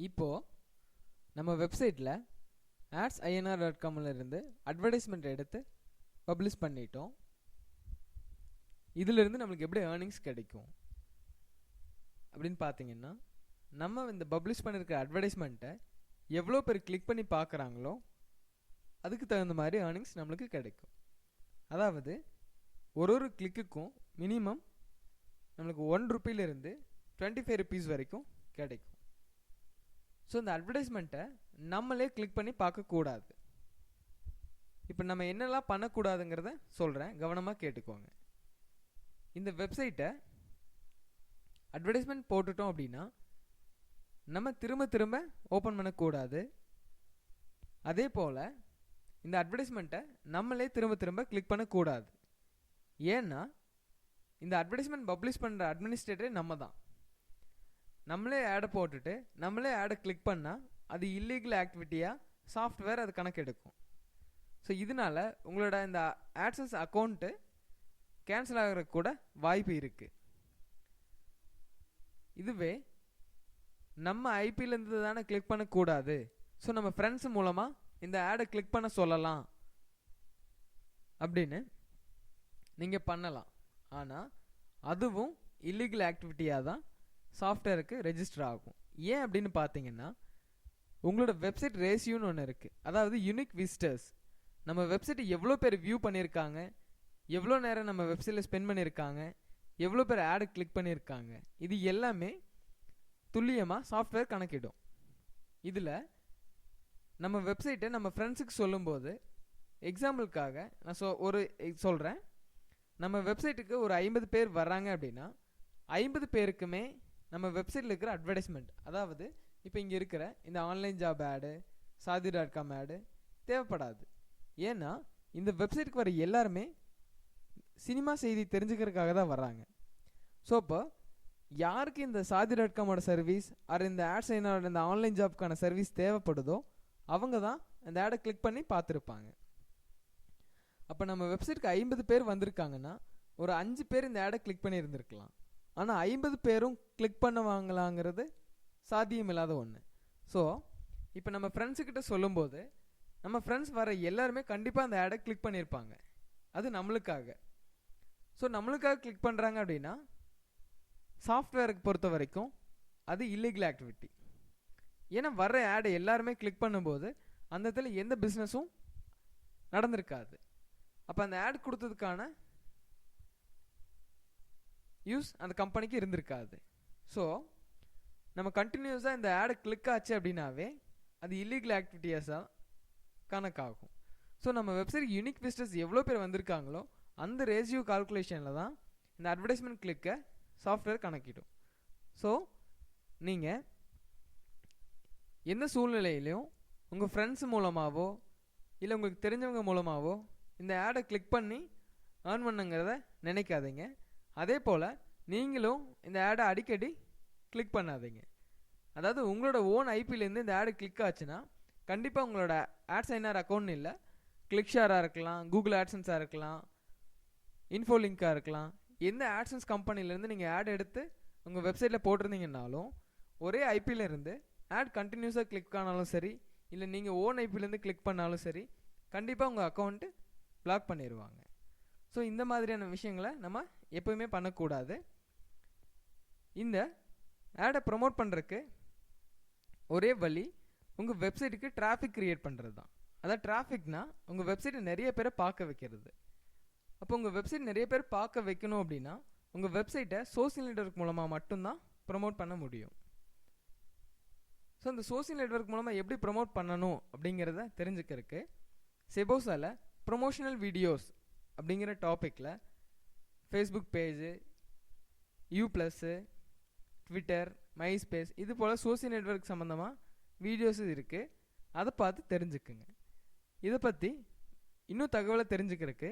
இப்போது நம்ம வெப்சைட்டில் adsINR.comல இருந்து அட்வர்டைஸ்மெண்ட் எடுத்து பப்ளிஷ் பண்ணிட்டோம். இதிலிருந்து நம்மளுக்கு எப்படி ஏர்னிங்ஸ் கிடைக்கும் அப்படின்னு பார்த்தீங்கன்னா, நம்ம இந்த பப்ளிஷ் பண்ணியிருக்கிற அட்வர்டைஸ்மெண்ட்டை எவ்வளோ பேர் கிளிக் பண்ணி பார்க்குறாங்களோ அதுக்கு தகுந்த மாதிரி ஏர்னிங்ஸ் நம்மளுக்கு கிடைக்கும். அதாவது ஒரு கிளிக்குக்கும் மினிமம் நம்மளுக்கு ₹1 ₹25 வரைக்கும் கிடைக்கும். ஸோ இந்த அட்வர்டைஸ்மெண்ட்டை நம்மளே கிளிக் பண்ணி பார்க்கக்கூடாது. இப்போ நம்ம என்னெல்லாம் பண்ணக்கூடாதுங்கிறத சொல்கிறேன், கவனமாக கேட்டுக்கோங்க. இந்த வெப்சைட்டை அட்வர்டைஸ்மெண்ட் போட்டுட்டோம் அப்படின்னா நம்ம திரும்ப திரும்ப ஓப்பன் பண்ணக்கூடாது. அதே போல் இந்த அட்வர்டைஸ்மெண்ட்டை நம்மளே திரும்ப திரும்ப கிளிக் பண்ணக்கூடாது. ஏன்னா இந்த அட்வர்டைஸ்மெண்ட் பப்ளிஷ் பண்ணுற அட்மினிஸ்ட்ரேட்டரே நம்ம தான். நம்மளே ஆடை போட்டுட்டு நம்மளே ஆடை கிளிக் பண்ணால் அது இல்லீகல் ஆக்டிவிட்டியாக சாஃப்ட்வேர் அது கணக்கெடுக்கும். ஸோ இதனால் உங்களோட இந்த ஆட்சன்ஸ் அக்கௌண்ட்டு கேன்சல் ஆகிறதுக்கு கூட வாய்ப்பு இருக்குது. இதுவே நம்ம ஐபியிலேருந்து தானே கிளிக் பண்ணக்கூடாது, ஸோ நம்ம ஃப்ரெண்ட்ஸ் மூலமாக இந்த ஆடை கிளிக் பண்ண சொல்லலாம் அப்படின்னு நீங்கள் பண்ணலாம். ஆனால் அதுவும் இல்லீகல் ஆக்டிவிட்டியாக தான் சாஃப்ட்வேருக்கு ரெஜிஸ்டர் ஆகும். ஏன் அப்படின்னு பார்த்தீங்கன்னா, உங்களோட வெப்சைட் ரேஷியோன்னு ஒன்று இருக்குது. அதாவது யூனிக் விசிட்டர்ஸ், நம்ம வெப்சைட்டை எவ்வளோ பேர் வியூ பண்ணியிருக்காங்க, எவ்வளோ நேரம் நம்ம வெப்சைட்டில் ஸ்பெண்ட் பண்ணியிருக்காங்க, எவ்வளோ பேர் ஆடு கிளிக் பண்ணியிருக்காங்க, இது எல்லாமே துல்லியமாக சாஃப்ட்வேர் கணக்கிடும். இதில் நம்ம வெப்சைட்டை நம்ம ஃப்ரெண்ட்ஸுக்கு சொல்லும்போது, எக்ஸாம்பிளுக்காக நான் சொல்கிறேன், நம்ம வெப்சைட்டுக்கு ஒரு 50 பேர் வர்றாங்க அப்படின்னா 50 பேருக்குமே நம்ம வெப்சைட்டில் இருக்கிற அட்வர்டைஸ்மெண்ட், அதாவது இப்போ இங்கே இருக்கிற இந்த ஆன்லைன் ஜாப் ஆடு, Shaadi.com ஆடு தேவைப்படாது. ஏன்னா இந்த வெப்சைட்டுக்கு வர எல்லாருமே சினிமா செய்தி தெரிஞ்சுக்கிறதுக்காக தான் வர்றாங்க. ஸோ இப்போ யாருக்கு இந்த Shaadi.comோட சர்வீஸ் ஆர் இந்த adsINR இந்த ஆன்லைன் ஜாப்க்கான சர்வீஸ் தேவைப்படுதோ அவங்க தான் இந்த ஆடை கிளிக் பண்ணி பார்த்துருப்பாங்க. அப்போ நம்ம வெப்சைட்டுக்கு 50 பேர் வந்திருக்காங்கன்னா ஒரு 5 பேர் இந்த ஆடை கிளிக் பண்ணி இருந்திருக்கலாம். ஆனால் 50 பேரும் கிளிக் பண்ணுவாங்களாங்கிறது சாத்தியமில்லாத ஒன்று. ஸோ இப்போ நம்ம ஃப்ரெண்ட்ஸுக்கிட்ட சொல்லும்போது நம்ம ஃப்ரெண்ட்ஸ் வர எல்லாருமே கண்டிப்பாக அந்த ஆடை கிளிக் பண்ணியிருப்பாங்க, அது நம்மளுக்காக. ஸோ நம்மளுக்காக கிளிக் பண்ணுறாங்க அப்படின்னா சாஃப்ட்வேருக்கு பொறுத்த வரைக்கும் அது இல்லீகல் ஆக்டிவிட்டி. ஏன்னா வர்ற ஆடை எல்லாருமே கிளிக் பண்ணும்போது அந்த இடத்துல எந்த பிஸ்னஸும் நடந்திருக்காது. அப்போ அந்த ஆட் கொடுத்ததுக்கான யூஸ் அந்த கம்பெனிக்கு இருந்திருக்காது. ஸோ நம்ம கண்டினியூஸாக இந்த ஆடை கிளிக் ஆச்சு அப்படின்னாவே அது இல்லீகல் ஆக்டிவிட்டிஸாக கணக்காகும். ஸோ நம்ம வெப்சைட் யூனிக் விசிட்டர்ஸ் எவ்வளோ பேர் வந்திருக்காங்களோ அந்த ரேஷியோ கால்குலேஷனில் தான் இந்த அட்வர்டைஸ்மெண்ட் கிளிக்கை சாஃப்ட்வேர் கணக்கிடும். ஸோ நீங்கள் எந்த சூழ்நிலையிலையும் உங்கள் ஃப்ரெண்ட்ஸ் மூலமாகவோ இல்லை உங்களுக்கு தெரிஞ்சவங்க மூலமாகவோ இந்த ஆடை கிளிக் பண்ணி ஏர்ன் பண்ணுங்கிறத நினைக்காதீங்க. அதே போல் நீங்களும் இந்த ஆடை அடிக்கடி கிளிக் பண்ணாதீங்க. அதாவது உங்களோட ஓன் ஐபியிலேருந்து இந்த ஆடு கிளிக் ஆச்சுன்னா கண்டிப்பாக உங்களோட adsINR அக்கௌண்ட் இல்லை, கிளிக்ஷாராக இருக்கலாம், கூகுள் ஆட்சன்ஸாக இருக்கலாம், இன்ஃபோலிங்காக இருக்கலாம், எந்த ஆட்சன்ஸ் கம்பெனிலேருந்து நீங்கள் ஆட் எடுத்து உங்கள் வெப்சைட்டில் போட்டிருந்தீங்கன்னாலும் ஒரே ஐபியிலேருந்து ஆட் கண்டினியூஸாக கிளிக் ஆனாலும் சரி, இல்லை நீங்கள் ஓன் ஐபியிலேருந்து கிளிக் பண்ணாலும் சரி, கண்டிப்பாக உங்கள் அக்கௌண்ட்டு பிளாக் பண்ணிடுவாங்க. ஸோ இந்த மாதிரியான விஷயங்களை நம்ம எப்போயுமே பண்ணக்கூடாது. இந்த ஆடை ப்ரமோட் பண்ணுறதுக்கு ஒரே வழி உங்கள் வெப்சைட்டுக்கு டிராஃபிக் க்ரியேட் பண்ணுறது தான். அதாவது டிராஃபிக்னா உங்கள் வெப்சைட்டை நிறைய பேரை பார்க்க வைக்கிறது. அப்போ உங்கள் வெப்சைட் நிறைய பேர் பார்க்க வைக்கணும் அப்படின்னா உங்கள் வெப்சைட்டை சோசியல் நெட்வொர்க் மூலமாக மட்டும்தான் ப்ரமோட் பண்ண முடியும். ஸோ அந்த சோசியல் நெட்வொர்க் மூலமாக எப்படி ப்ரமோட் பண்ணணும் அப்படிங்கிறத தெரிஞ்சுக்கிறதுக்கு செபோஸால் ப்ரொமோஷனல் வீடியோஸ் அப்படிங்கிற டாப்பிக்கில் Facebook page, you plus, Twitter, Myspace இது போல் சோசியல் நெட்வொர்க் சம்மந்தமாக வீடியோஸு இருக்குது. அதை பார்த்து தெரிஞ்சுக்குங்க. இதை பற்றி இன்னும் தகவலை தெரிஞ்சுக்கிறதுக்கு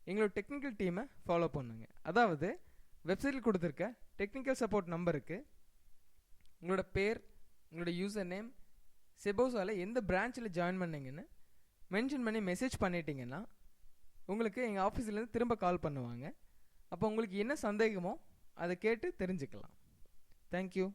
எங்களோட டெக்னிக்கல் டீமை ஃபாலோ பண்ணுங்க. அதாவது வெப்சைட்டில் கொடுத்துருக்க டெக்னிக்கல் சப்போர்ட் நம்பருக்கு உங்களோட பேர், உங்களோட யூசர் நேம், செபோஸால் எந்த பிரான்ச்சில் ஜாயின் பண்ணிங்கன்னு மென்ஷன் பண்ணி மெசேஜ் பண்ணிட்டீங்கன்னா உங்களுக்கு எங்கள் ஆஃபீஸ்லேருந்து திரும்ப கால் பண்ணுவாங்க. அப்போ உங்களுக்கு என்ன சந்தேகமோ அதை கேட்டு தெரிஞ்சுக்கலாம். தேங்க்யூ.